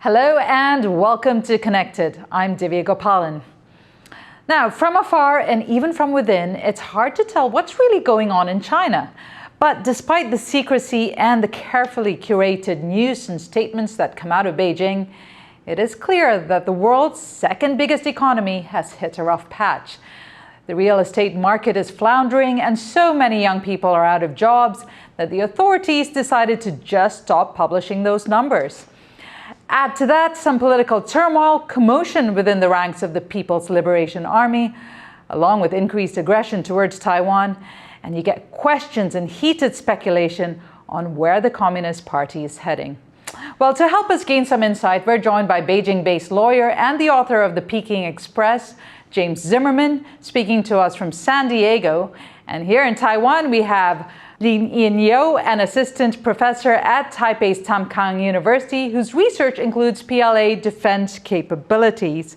Hello and welcome to Connected. I'm Divya Gopalan. Now, from afar and even from within, it's hard to tell what's really going on in China. But despite the secrecy and the carefully curated news and statements that come out of Beijing, it is clear that the world's second biggest economy has hit a rough patch. The real estate market is floundering and so many young people are out of jobs that the authorities decided to just stop publishing those numbers. Add to that some political turmoil, commotion within the ranks of the People's Liberation Army, along with increased aggression towards Taiwan, and you get questions and heated speculation on where the Communist Party is heading. Well, to help us gain some insight, we're joined by Beijing-based lawyer and the author of the Peking Express, James Zimmerman, speaking to us from San Diego. And here in Taiwan, we have Lin Yin-yo, an assistant professor at Taipei's Tamkang University, whose research includes PLA defense capabilities.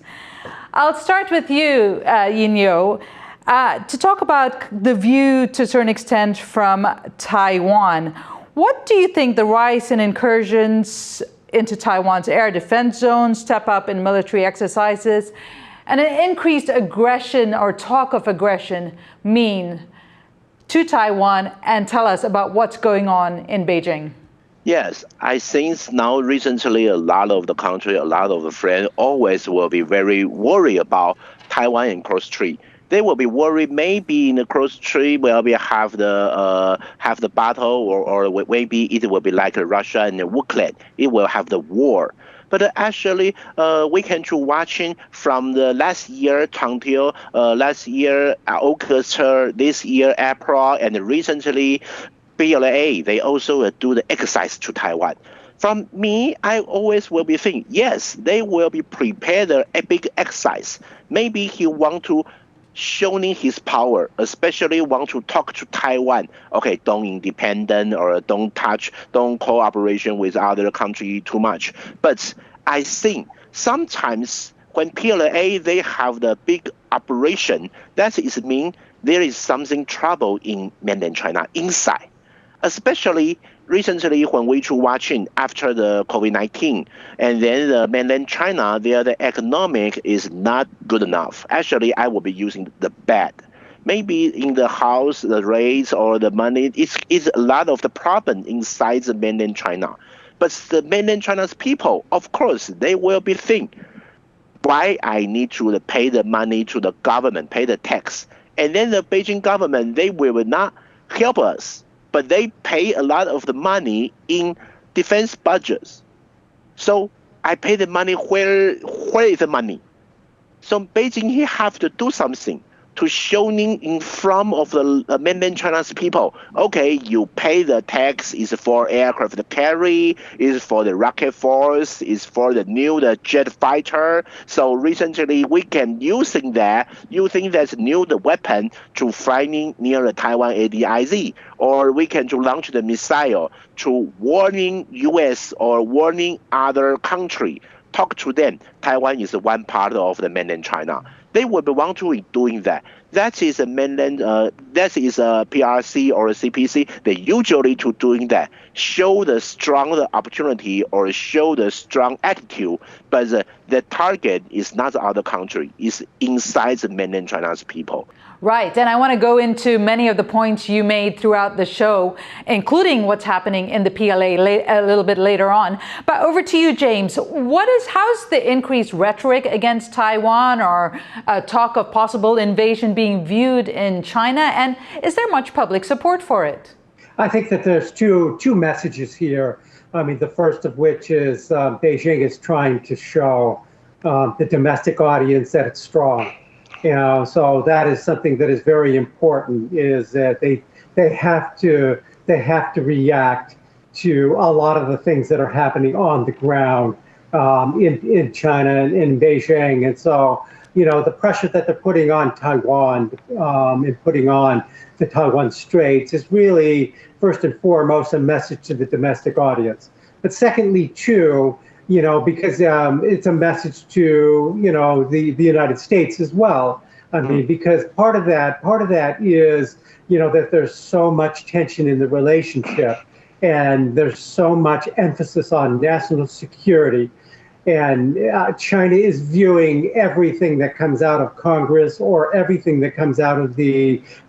I'll start with you, Yin-yo, to talk about the view to a certain extent from Taiwan. What do you think the rise in incursions into Taiwan's air defense zone, step up in military exercises, and an increased aggression or talk of aggression mean to Taiwan, and tell us about what's going on in Beijing? Yes, I think now recently a lot of the country, a lot of the friends always will be very worried about Taiwan and cross-strait. They will be worried maybe in the cross-strait will be have the battle or maybe it will be like Russia and Ukraine. It will have the war. But actually, we can to watching from the last year until last year August, this year April, and recently PLA, they also do the exercise to Taiwan. From me, I always will be thinking, yes, they will be prepared a big exercise. Maybe he want to showing his power, especially want to talk to Taiwan. Okay, don't independent or don't cooperation with other country too much. But I think sometimes when PLA, they have the big operation, that is mean there is something trouble in mainland China inside. Especially recently when we were watching after the COVID-19, and then the mainland China, the economic is not good enough. Actually, I will be using the bad. Maybe in the house, the rates or the money, it's a lot of the problem inside the mainland China. But the mainland China's people, of course, they will be thinking, why I need to pay the money to the government, pay the tax. And then the Beijing government, they will not help us, but they pay a lot of the money in defense budgets. So I pay the money, where is the money? So Beijing, he have to do something to showing in front of the mainland China's people. Okay, you pay the tax is for aircraft carry, is for the rocket force, is for the jet fighter. So recently we can using that new the weapon to flying near the Taiwan ADIZ, or we can to launch the missile to warning U.S. or warning other country. Talk to them. Taiwan is one part of the mainland China. They would want to be doing that. That is a mainland. That is a PRC or a CPC. They usually to doing that, show the strong opportunity or show the strong attitude. But the target is not the other country. It's inside the mainland China's people. Right, and I want to go into many of the points you made throughout the show, including what's happening in the PLA a little bit later on. But over to you, James. How's the increased rhetoric against Taiwan or talk of possible invasion being viewed in China, and is there much public support for it? I think that there's two messages here. I mean, the first of which is Beijing is trying to show the domestic audience that it's strong. So that is something that is very important, is that they have to react to a lot of the things that are happening on the ground in China and in Beijing. And so, the pressure that they're putting on Taiwan and putting on the Taiwan Straits is really, first and foremost, a message to the domestic audience. But secondly, too, because it's a message to, the United States as well. I mean, because part of that is, that there's so much tension in the relationship and there's so much emphasis on national security. And China is viewing everything that comes out of Congress or everything that comes out of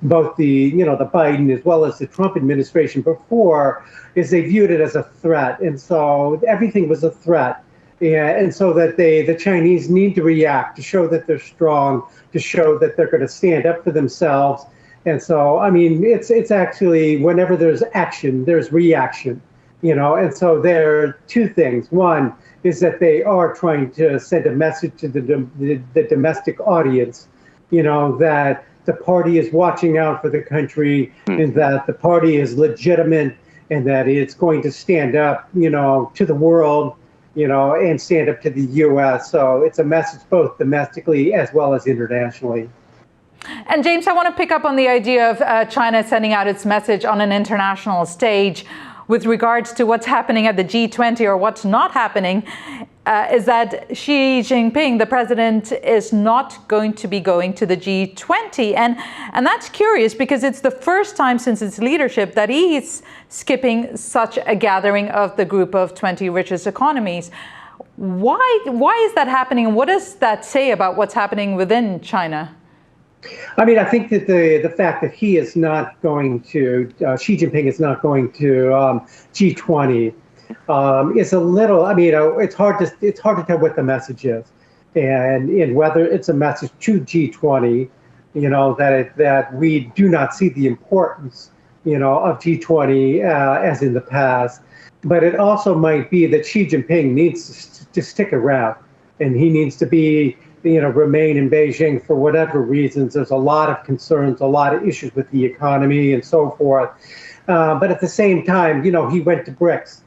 both the Biden as well as the Trump administration before, is they viewed it as a threat. And so everything was a threat. Yeah, and so that the Chinese need to react to show that they're strong, to show that they're going to stand up for themselves. And so, I mean, it's actually, whenever there's action, there's reaction, and so there are two things. One is that they are trying to send a message to the domestic audience, that the party is watching out for the country, and that the party is legitimate, and that it's going to stand up, to the world, and stand up to the U.S. So it's a message both domestically as well as internationally. And James, I want to pick up on the idea of China sending out its message on an international stage with regards to what's happening at the G20 or what's not happening, is that Xi Jinping, the president, is not going to be going to the G20. And that's curious because it's the first time since its leadership that he's skipping such a gathering of the group of 20 richest economies. Why is that happening? And what does that say about what's happening within China? I mean, I think that the fact that he is not going to, Xi Jinping is not going to G20 is a little. I mean, it's hard to tell what the message is, and whether it's a message to G20, that we do not see the importance, of G20 as in the past, but it also might be that Xi Jinping needs to stick around, and he needs to be. Remain in Beijing for whatever reasons. There's a lot of concerns, a lot of issues with the economy and so forth. But at the same time, he went to BRICS,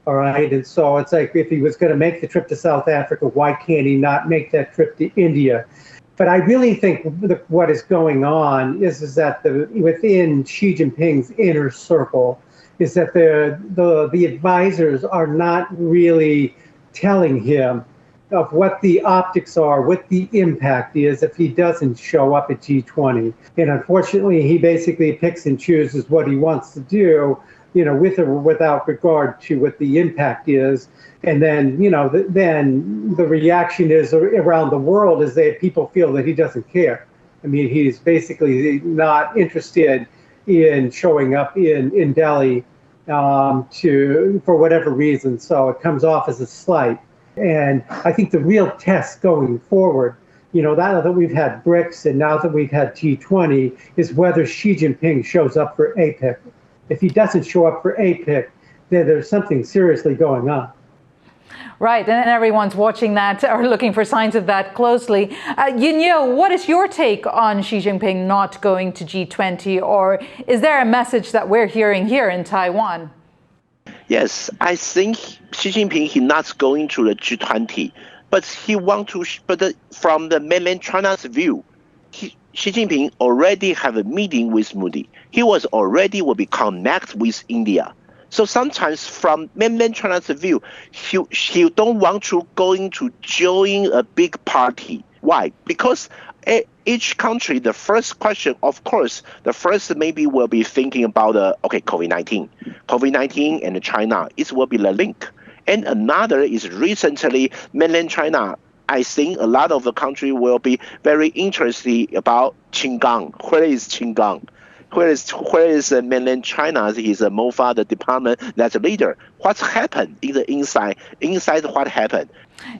all right? And so it's like, if he was going to make the trip to South Africa, why can't he not make that trip to India? But I really think what is going on is that within Xi Jinping's inner circle is that the advisors are not really telling him of what the optics are, what the impact is if he doesn't show up at G20. And unfortunately, he basically picks and chooses what he wants to do, with or without regard to what the impact is. And then, then the reaction is around the world is that people feel that he doesn't care. I mean, he's basically not interested in showing up in Delhi for whatever reason. So it comes off as a slight. And I think the real test going forward, now that we've had BRICS and now that we've had G20, is whether Xi Jinping shows up for APEC. If he doesn't show up for APEC, then there's something seriously going on. Right, and everyone's watching that or looking for signs of that closely. What is your take on Xi Jinping not going to G20, or is there a message that we're hearing here in Taiwan? Yes, I think Xi Jinping, he's not going to the G20, but but from the mainland China's view, Xi Jinping already have a meeting with Modi. He will be connect with India. So sometimes from mainland China's view, he don't want to going to join a big party. Why? Because each country, the first question, of course, the first maybe will be thinking about COVID-19 and China. It will be the link. And another is recently mainland China. I think a lot of the country will be very interested about Qinggang. Where is Qinggang? Where is mainland China? Is a MOFA, the department that's leader. What's happened in the inside what happened?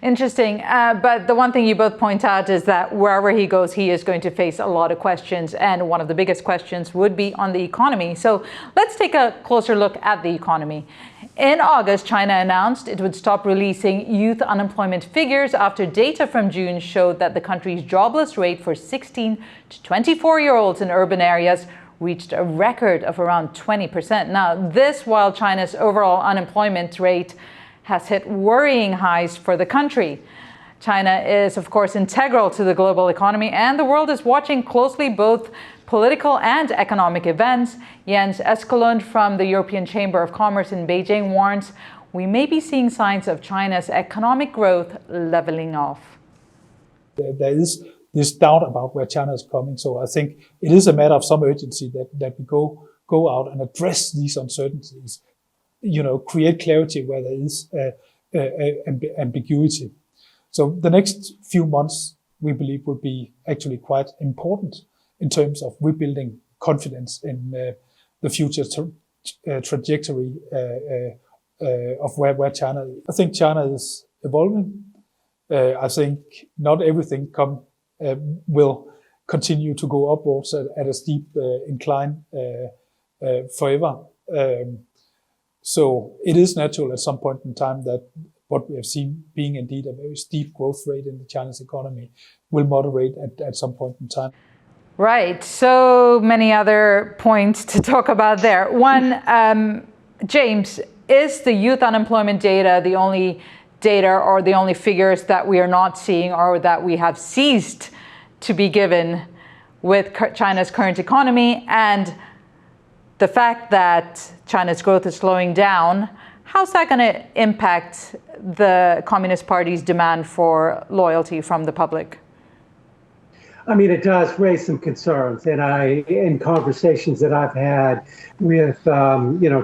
Interesting. But the one thing you both point out is that wherever he goes, he is going to face a lot of questions. And one of the biggest questions would be on the economy. So let's take a closer look at the economy. In August, China announced it would stop releasing youth unemployment figures after data from June showed that the country's jobless rate for 16 to 24-year-olds in urban areas reached a record of around 20%. Now, this while China's overall unemployment rate has hit worrying highs for the country. China is, of course, integral to the global economy, and the world is watching closely both political and economic events. Jens Eskelund from the European Chamber of Commerce in Beijing warns we may be seeing signs of China's economic growth leveling off. There is this doubt about where China is coming, so I think it is a matter of some urgency that we go out and address these uncertainties, create clarity where there is, ambiguity. So the next few months, we believe, will be actually quite important in terms of rebuilding confidence in the future trajectory of where China is. I think China is evolving. I think not everything will continue to go upwards at a steep incline forever. So it is natural at some point in time that what we have seen being indeed a very steep growth rate in the Chinese economy will moderate at some point in time. Right. So many other points to talk about there. One, James, is the youth unemployment data the only data or the only figures that we are not seeing or that we have ceased to be given with China's current economy? And the fact that China's growth is slowing down, how's that going to impact the Communist Party's demand for loyalty from the public? I mean, it does raise some concerns, and in conversations that I've had with,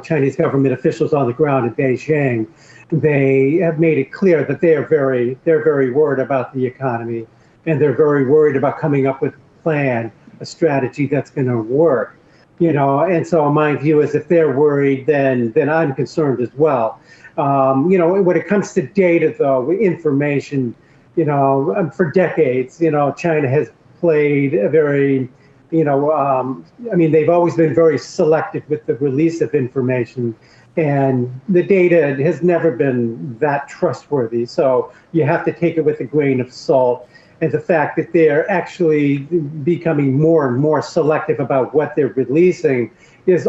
Chinese government officials on the ground in Beijing, they have made it clear that they're very worried about the economy, and they're very worried about coming up with a plan, a strategy that's going to work. And so my view is if they're worried, then I'm concerned as well. When it comes to data, though, information, for decades, China has played a very, they've always been very selective with the release of information, and the data has never been that trustworthy. So you have to take it with a grain of salt. And the fact that they're actually becoming more and more selective about what they're releasing is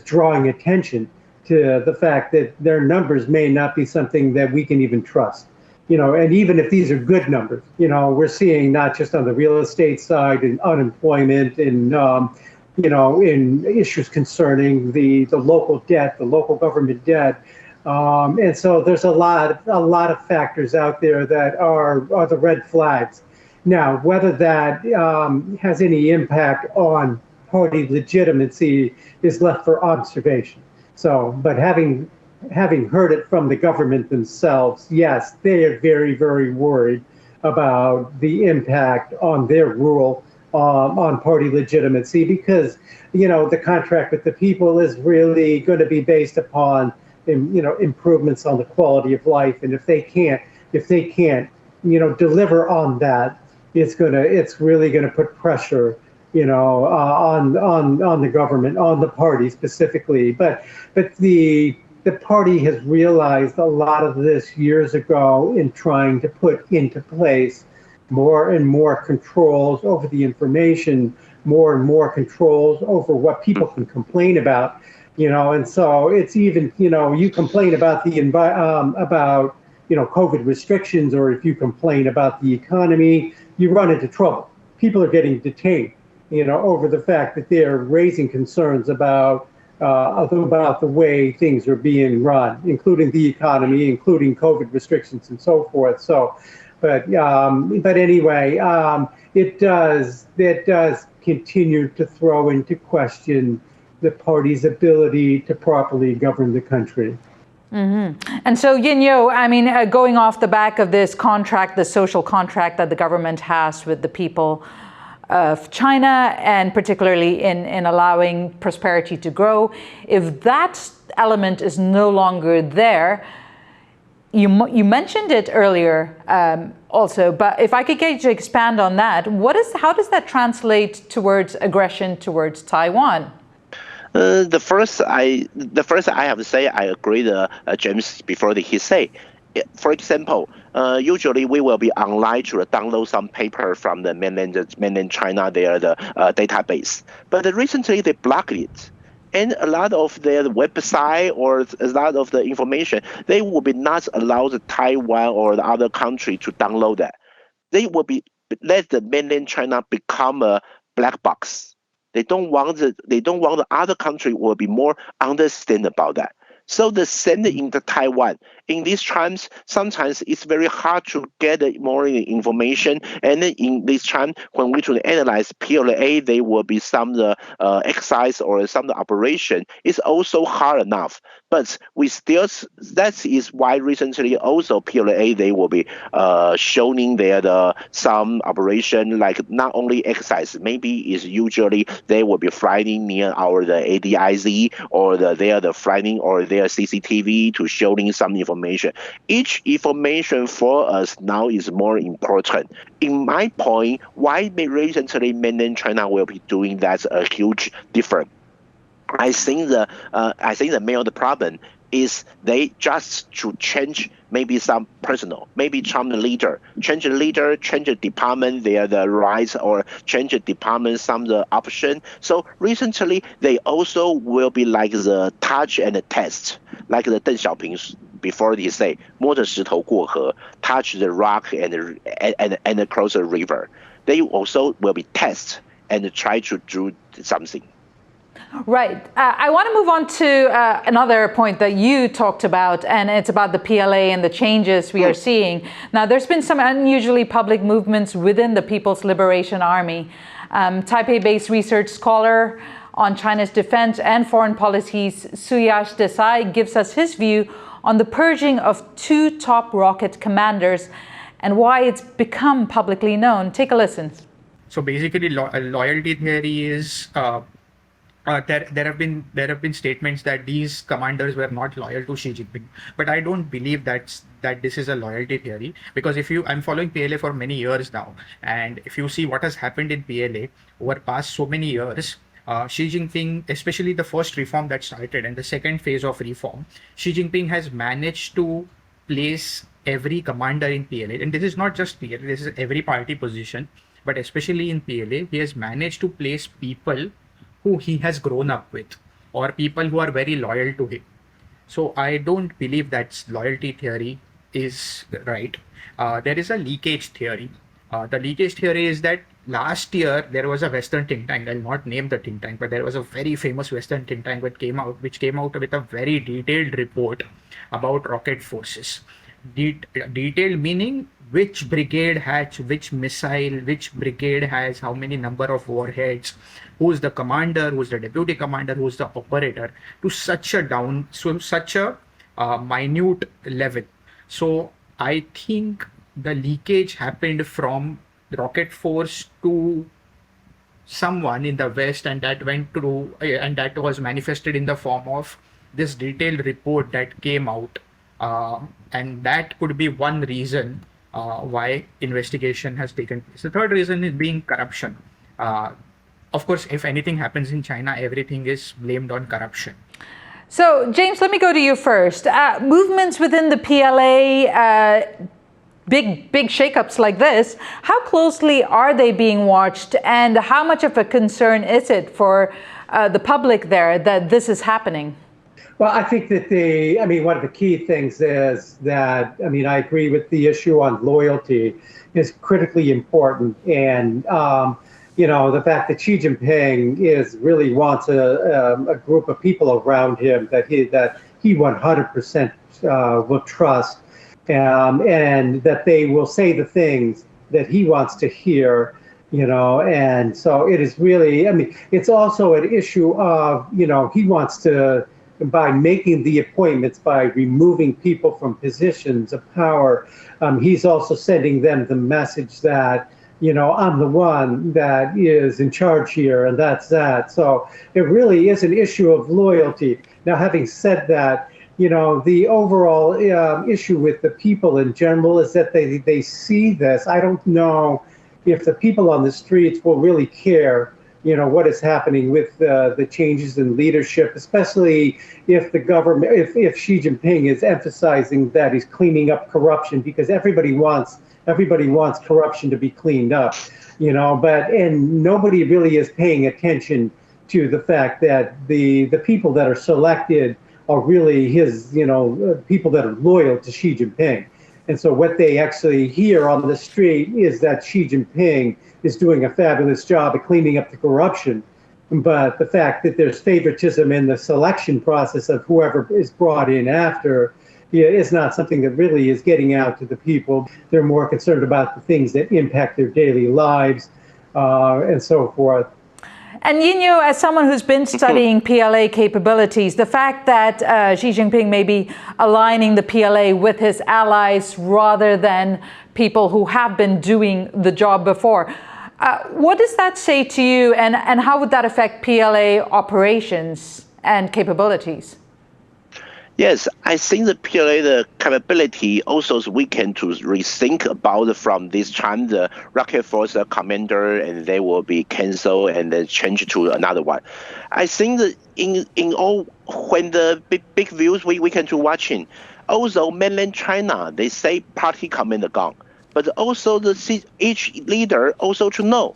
drawing attention to the fact that their numbers may not be something that we can even trust. And even if these are good numbers, we're seeing not just on the real estate side and unemployment and, in issues concerning the local debt, the local government debt. And so there's a lot of factors out there that are the red flags. Now, whether that has any impact on party legitimacy is left for observation. So, but having heard it from the government themselves, yes, they are very, very worried about the impact on their rule on party legitimacy, because, the contract with the people is really going to be based upon improvements on the quality of life, and if they can't, deliver on that, it's really gonna put pressure, on the government, on the party specifically. But the party has realized a lot of this years ago in trying to put into place more and more controls over the information, more and more controls over what people can complain about. And so it's even, you complain about COVID restrictions, or if you complain about the economy, you run into trouble. People are getting detained, over the fact that they're raising concerns about the way things are being run, including the economy, including COVID restrictions and so forth. So, but anyway, it does continue to throw into question the party's ability to properly govern the country. Mm-hmm. And so, Yin-Yo, going off the back of this contract, the social contract that the government has with the people of China, and particularly in allowing prosperity to grow, if that element is no longer there, you mentioned it earlier also, but if I could get you to expand on that, how does that translate towards aggression towards Taiwan? The first I have to say, I agree with James before he say. For example, usually we will be online to download some paper from the mainland China, their database. But recently they blocked it. And a lot of their website or a lot of the information, they will be not allowed Taiwan or the other country to download that. They will be let the mainland China become a black box. They don't want the other country will be more understand about that. So the same in the Taiwan. In these times, sometimes it's very hard to get more information. And then in this time, when we try to analyze PLA, there will be some exercise or some operation. It's also hard enough. But we still, that is why recently also PLA, they will be showing there some operation like not only exercise, maybe is usually they will be flying near our the ADIZ or the flying or their CCTV to showing some information. Each information for us now is more important. In my point, why recently mainland China will be doing that a huge difference. I think the main problem is they just to change maybe some personal, maybe change the leader, change the department, the rights, or change the department some the option. So recently they also will be like the touch and the test, like the Deng Xiaoping before they say 摸着石头过河, touch the rock and cross the river. They also will be test and try to do something. Right. I want to move on to another point that you talked about, and it's about the PLA and the changes we are seeing. Now, there's been some unusually public movements within the People's Liberation Army. Taipei-based research scholar on China's defense and foreign policies, Suyash Desai, gives us his view on the purging of 2 top rocket commanders and why it's become publicly known. Take a listen. So basically, loyalty theory is there have been statements that these commanders were not loyal to Xi Jinping, but I don't believe that this is a loyalty theory, because I'm following PLA for many years now, and if you see what has happened in PLA over past so many years, Xi Jinping, especially the first reform that started and the second phase of reform, Xi Jinping has managed to place every commander in PLA, and this is not just PLA, this is every party position, but especially in PLA, he has managed to place people who he has grown up with, or people who are very loyal to him. So I don't believe that loyalty theory is right. There is a leakage theory. The leakage theory is that last year there was a Western think tank. I'll not name the think tank, but there was a very famous Western think tank which came out with a very detailed report about rocket forces. Detailed meaning which brigade has which missile, which brigade has how many number of warheads, who's the commander, who's the deputy commander, who's the operator, to such a minute level. So I think the leakage happened from rocket force to someone in the West, and that went through, and that was manifested in the form of this detailed report that came out. And that could be one reason why investigation has taken place. The third reason is being corruption. Of course, if anything happens in China, everything is blamed on corruption. So, James, let me go to you first. Movements within the PLA, big shakeups like this, how closely are they being watched, and how much of a concern is it for the public there that this is happening? Well, I think that one of the key things is that, I agree with the issue on loyalty is critically important. And, the fact that Xi Jinping really wants a group of people around him that he 100% will trust, and that they will say the things that he wants to hear, and so it is really, it's also an issue of, he wants to, by making the appointments, by removing people from positions of power, he's also sending them the message that, I'm the one that is in charge here, and that's that. So it really is an issue of loyalty. Now, having said that, the overall issue with the people in general is that they see this. I don't know if the people on the streets will really care what is happening with the changes in leadership, especially if the government, if Xi Jinping is emphasizing that he's cleaning up corruption, because everybody wants corruption to be cleaned up, and nobody really is paying attention to the fact that the people that are selected are really his, people that are loyal to Xi Jinping. And so what they actually hear on the street is that Xi Jinping is doing a fabulous job of cleaning up the corruption, But the fact that there's favoritism in the selection process of whoever is brought in after is not something that really is getting out to the people. They're more concerned about the things that impact their daily lives and so forth. And Yinyo, as someone who's been studying PLA capabilities, the fact that Xi Jinping may be aligning the PLA with his allies rather than people who have been doing the job before, what does that say to you, and how would that affect PLA operations and capabilities? Yes, I think the PLA, the capability also is weakened to rethink about from this time the rocket force commander, and they will be canceled and then change to another one. I think that in all when the big views we can to watching, also mainland China they say party commander gone, but also each leader also to know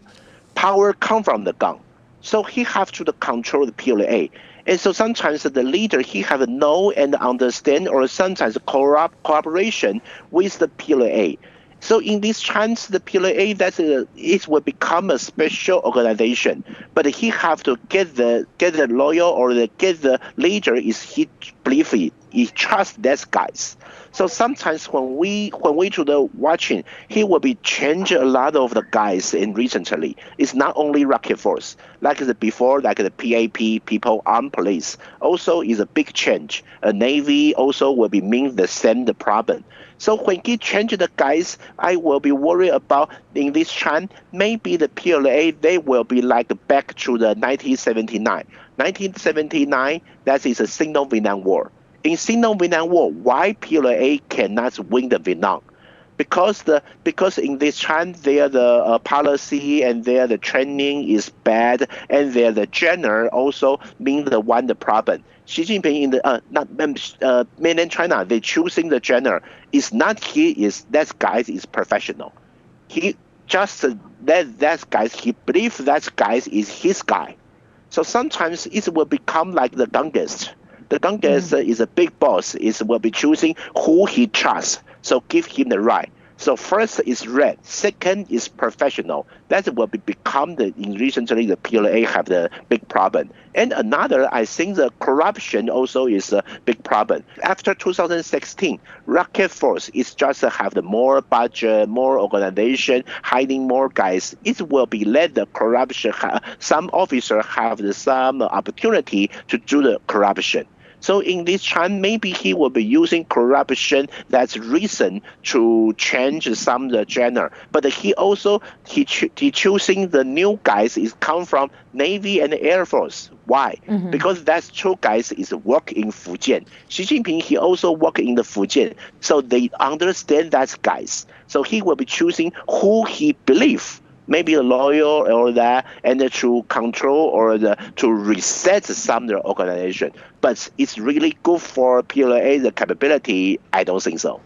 power come from the gun, so he have to control the PLA. And so sometimes the leader, he have to know and understand, or sometimes cooperation with the PLA. So in this chance, the PLA, it will become a special organization. But he have to get the loyal or get the leader is he believe he trust these guys. So sometimes when we to the watching, he will be change a lot of the guys in recently. It's not only rocket force like the before, like the PAP, people armed police. Also is a big change. A navy also will be mean the same the problem. So when he change the guys, I will be worried about in this trend. Maybe the PLA they will be like back to the 1979. 1979, that is a single Vietnam War. In single Vietnam War, why PLA cannot win the Vietnam? Because in this time their the policy and their the training is bad, and their the general also mean the one the problem. Xi Jinping in the mainland China, they choosing the general is not he is that guy is professional. He just that guy he believe that guy is his guy. So sometimes it will become like the youngest. The youngest is a big boss. Will be choosing who he trusts. So give him the right. So first is red. Second is professional. That will become recently the PLA have the big problem. And another, I think the corruption also is a big problem. After 2016, rocket force is just have the more budget, more organization, hiring more guys. It will be let the corruption. Some officer have some opportunity to do the corruption. So in this time, maybe he will be using corruption that's reason to change some of the genre. But he also he choosing the new guys is come from Navy and Air Force. Why? Mm-hmm. Because that's two guys is work in Fujian. Xi Jinping he also work in the Fujian, so they understand that guys. So he will be choosing who he believe. Maybe a lawyer or that, and to control or to reset some of the organization. But it's really good for PLA, the capability. I don't think so.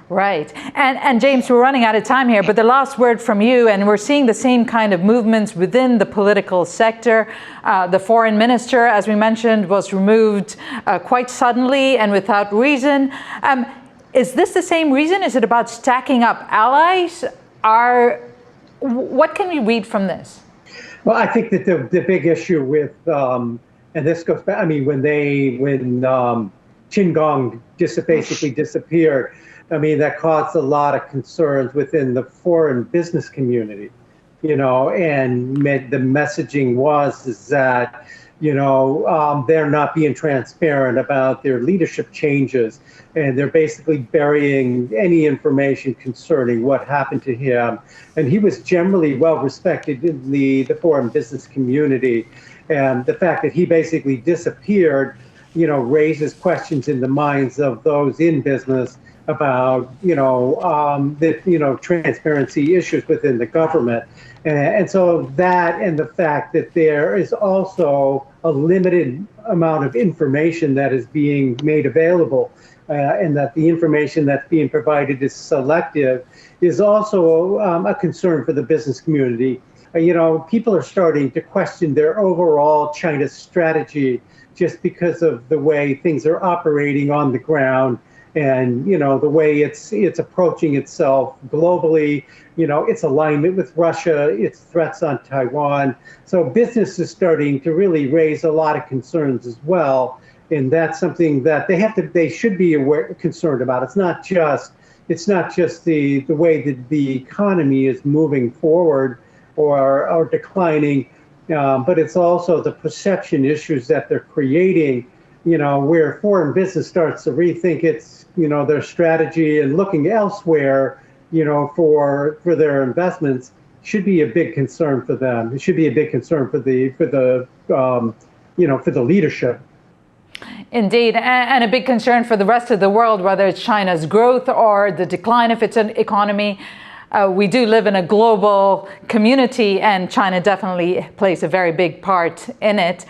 Right. And James, we're running out of time here, but the last word from you, and we're seeing the same kind of movements within the political sector. The foreign minister, as we mentioned, was removed quite suddenly and without reason. Is this the same reason? Is it about stacking up allies? What can we read from this? Well, I think that the big issue with, and this goes back, I mean, when Qin basically disappeared, I mean, that caused a lot of concerns within the foreign business community, and the messaging was that, they're not being transparent about their leadership changes, and they're basically burying any information concerning what happened to him. And he was generally well respected in the foreign business community. And the fact that he basically disappeared, raises questions in the minds of those in business about, the transparency issues within the government. And so that, and the fact that there is also a limited amount of information that is being made available, and that the information that's being provided is selective, is also a concern for the business community. People are starting to question their overall China strategy just because of the way things are operating on the ground. and the way it's approaching itself globally, its alignment with Russia, its threats on Taiwan. So business is starting to really raise a lot of concerns as well, and that's something that they should be concerned about. It's not just the way that the economy is moving forward or declining, but it's also the perception issues that they're creating, where foreign business starts to rethink their strategy and looking elsewhere, for their investments, should be a big concern for them. It should be a big concern for the leadership. Indeed, and a big concern for the rest of the world, whether it's China's growth or the decline of its economy. We do live in a global community, and China definitely plays a very big part in it.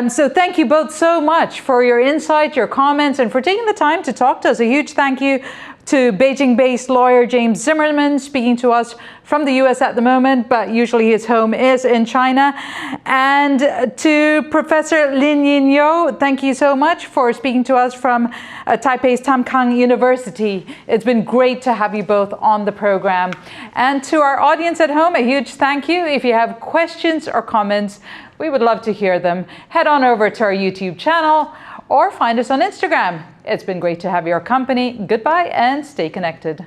So thank you both so much for your insight, your comments, and for taking the time to talk to us. A huge thank you to Beijing-based lawyer James Zimmerman, speaking to us from the US at the moment, but usually his home is in China. And to Professor Lin Yin-yo, thank you so much for speaking to us from Taipei's Tamkang University. It's been great to have you both on the program. And to our audience at home, a huge thank you. If you have questions or comments, we would love to hear them. Head on over to our YouTube channel or find us on Instagram. It's been great to have your company. Goodbye and stay connected.